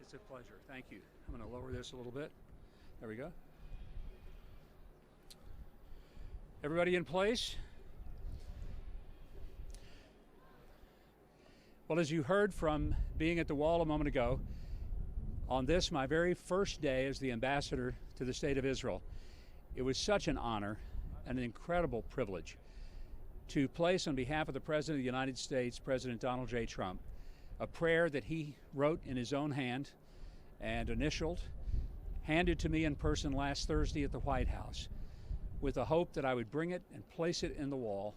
It's a pleasure. Thank you. I'm going to lower this a little bit. There we go. Everybody in place? Well, as you heard from being at the wall a moment ago, on this, my very first day as the ambassador to the State of Israel, it was such an honor and an incredible privilege to place on behalf of the President of the United States, President Donald J. Trump, a prayer that he wrote in his own hand and initialed, handed to me in person last Thursday at the White House, with the hope that I would bring it and place it in the wall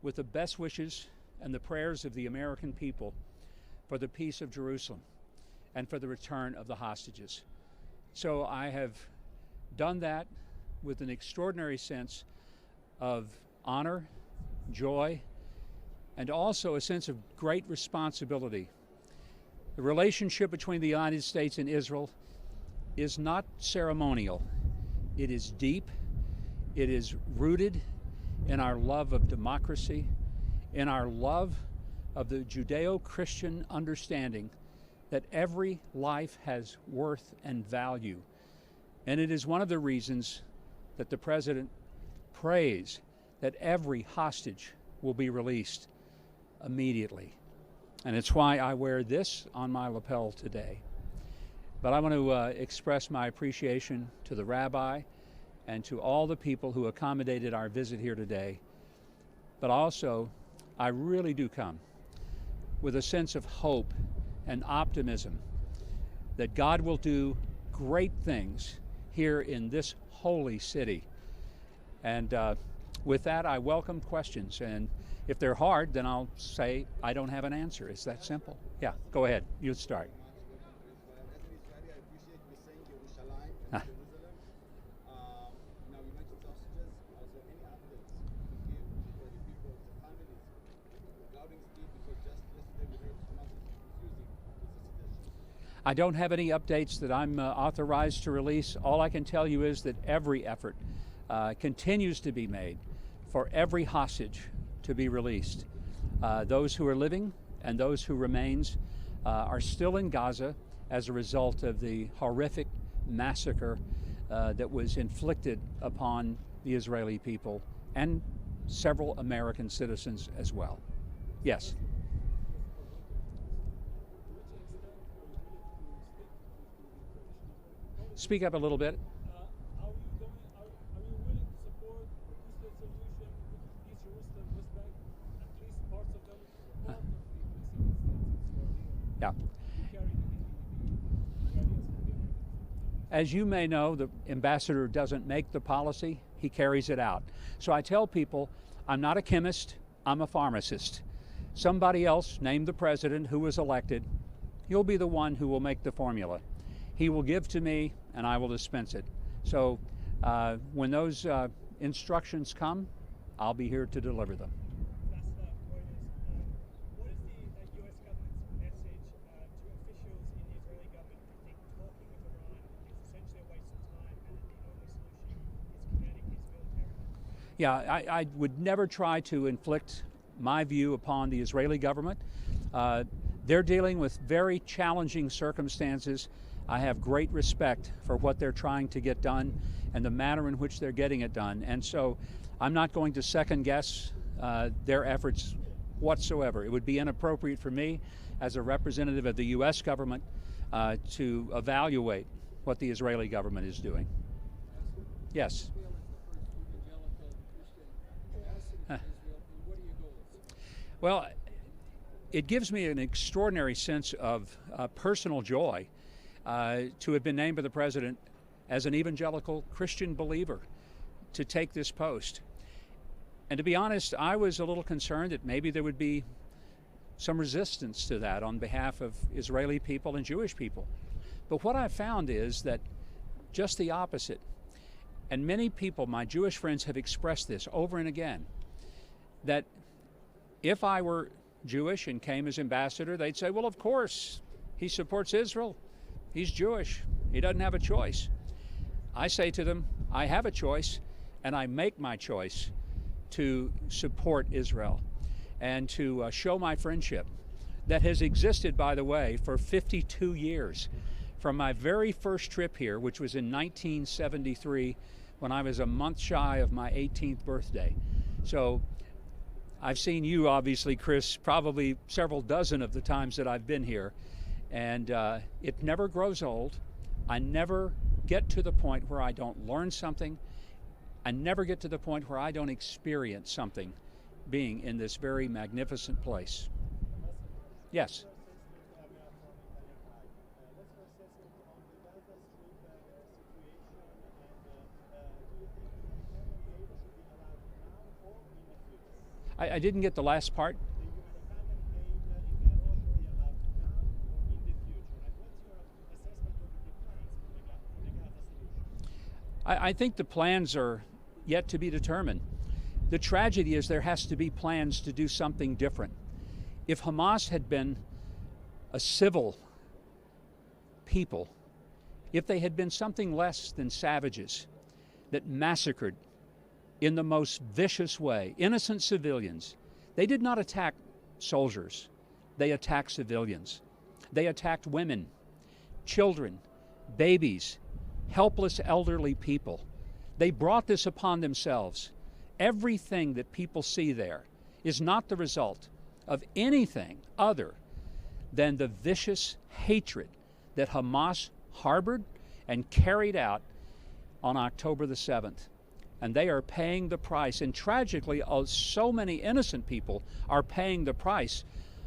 with the best wishes and the prayers of the American people for the peace of Jerusalem and for the return of the hostages. So I have done that with an extraordinary sense of honor, joy, and also a sense of great responsibility. The relationship between the United States and Israel is not ceremonial. It is deep. It is rooted in our love of democracy, in our love of the Judeo-Christian understanding that every life has worth and value. And it is one of the reasons that the President prays that every hostage will be released immediately. And it's why I wear this on my lapel today. But I want to express my appreciation to the rabbi and to all the people who accommodated our visit here today. But also, I really do come with a sense of hope and optimism that God will do great things here in this holy city. And with that, I welcome questions. And if they're hard, then I'll say I don't have an answer. It's that simple. Yeah, go ahead. You start. I don't have any updates that I'm authorized to release. All I can tell you is that every effort continues to be made for every hostage to be released. Those who are living and those who remains are still in Gaza as a result of the horrific massacre that was inflicted upon the Israeli people and several American citizens as well. Yes. Speak up a little bit. Are you willing to support the two-state solution with East Jerusalem, West Bank, at least parts of them, part of the Palestinian state? Yeah. As you may know, the ambassador doesn't make the policy, he carries it out. So I tell people, I'm not a chemist, I'm a pharmacist. Somebody else, named the president who was elected, he'll be the one who will make the formula. He will give to me and I will dispense it. So when those instructions come, I'll be here to deliver them. Last point is, what is the U.S. government's message to officials in the Israeli government who think talking with Iran is essentially a waste of time and that the only solution is kinetic, is military? Yeah, I would never try to inflict my view upon the Israeli government. They're dealing with very challenging circumstances. I have great respect for what they're trying to get done and the manner in which they're getting it done. And so I'm not going to second guess their efforts whatsoever. It would be inappropriate for me as a representative of the U.S. government to evaluate what the Israeli government is doing. Yes. Well, it gives me an extraordinary sense of personal joy to have been named by the president as an evangelical Christian believer to take this post. And to be honest, I was a little concerned that maybe there would be some resistance to that on behalf of Israeli people and Jewish people. But what I've found is that just the opposite. And many people, my Jewish friends, have expressed this over and again, that if I were Jewish and came as ambassador, they'd say, well, of course, he supports Israel. He's Jewish. He doesn't have a choice. I say to them, I have a choice, and I make my choice to support Israel and to show my friendship that has existed, by the way, for 52 years. From my very first trip here, which was in 1973, when I was a month shy of my 18th birthday. So I've seen you, obviously, Chris, probably several dozen of the times that I've been here. And it never grows old. I never get to the point where I don't learn something. I never get to the point where I don't experience something being in this very magnificent place. Yes. I didn't get the last part. I think the plans are yet to be determined. The tragedy is there has to be plans to do something different. If Hamas had been a civil people, if they had been something less than savages that massacred in the most vicious way innocent civilians, they did not attack soldiers, they attacked civilians. They attacked women, children, babies, helpless elderly people. They brought this upon themselves. Everything that people see there is not the result of anything other than the vicious hatred that Hamas harbored and carried out on October the 7th. And they are paying the price. And tragically, so many innocent people are paying the price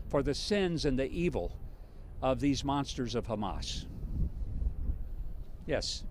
for the sins and the evil of these monsters of Hamas. Yes.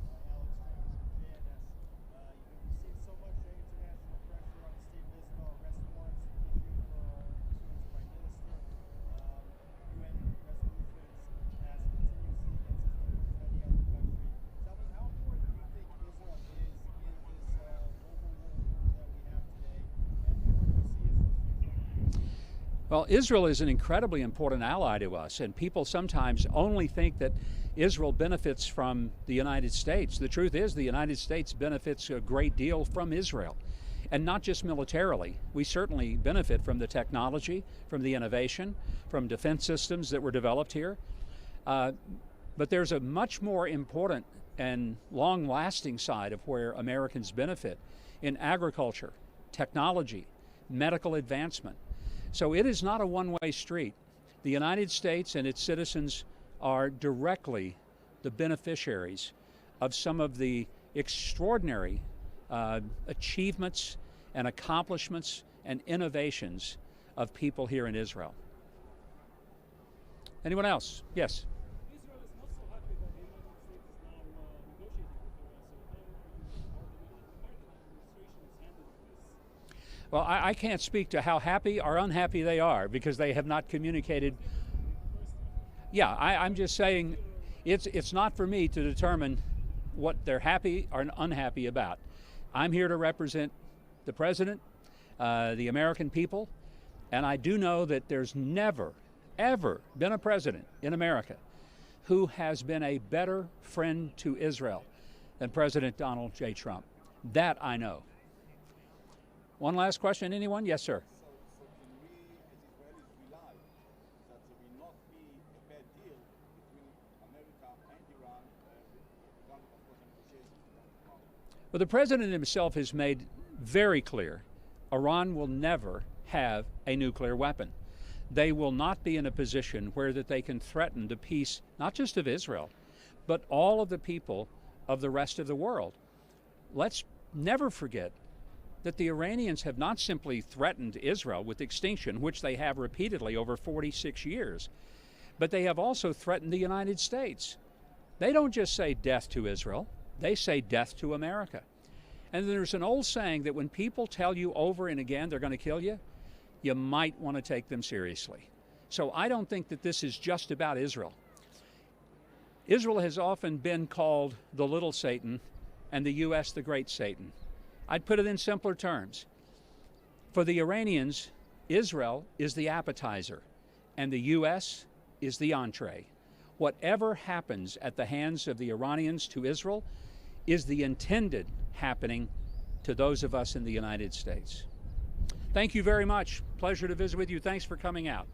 Well, Israel is an incredibly important ally to us, and people sometimes only think that Israel benefits from the United States. The truth is, the United States benefits a great deal from Israel, and not just militarily. We certainly benefit from the technology, from the innovation, from defense systems that were developed here. But there's a much more important and long-lasting side of where Americans benefit in agriculture, technology, medical advancement. So it is not a one-way street. The United States and its citizens are directly the beneficiaries of some of the extraordinary achievements and accomplishments and innovations of people here in Israel. Anyone else? Yes. Israel is not so happy that the United States is now negotiating with Iran. So how the American administration is handling this? Well, I can't speak to how happy or unhappy they are because they have not communicated. Yeah, I'm just saying it's not for me to determine what they're happy or unhappy about. I'm here to represent the president, the American people, and I do know that there's never, ever been a president in America who has been a better friend to Israel than President Donald J. Trump. That I know. One last question, anyone? Yes, sir. So can we, as Israelis, rely that there will not be a bad deal between America and Iran regarding, of course, the negotiations? Well, the president himself has made very clear Iran will never have a nuclear weapon. They will not be in a position where that they can threaten the peace, not just of Israel, but all of the people of the rest of the world. Let's never forget that the Iranians have not simply threatened Israel with extinction, which they have repeatedly over 46 years, but they have also threatened the United States. They don't just say death to Israel, they say death to America. And there's an old saying that when people tell you over and again they're going to kill you, you might want to take them seriously. So I don't think that this is just about Israel. Israel has often been called the little Satan and the U.S. the great Satan. I'd put it in simpler terms. For the Iranians, Israel is the appetizer and the U.S. is the entree. Whatever happens at the hands of the Iranians to Israel is the intended happening to those of us in the United States. Thank you very much. Pleasure to visit with you. Thanks for coming out.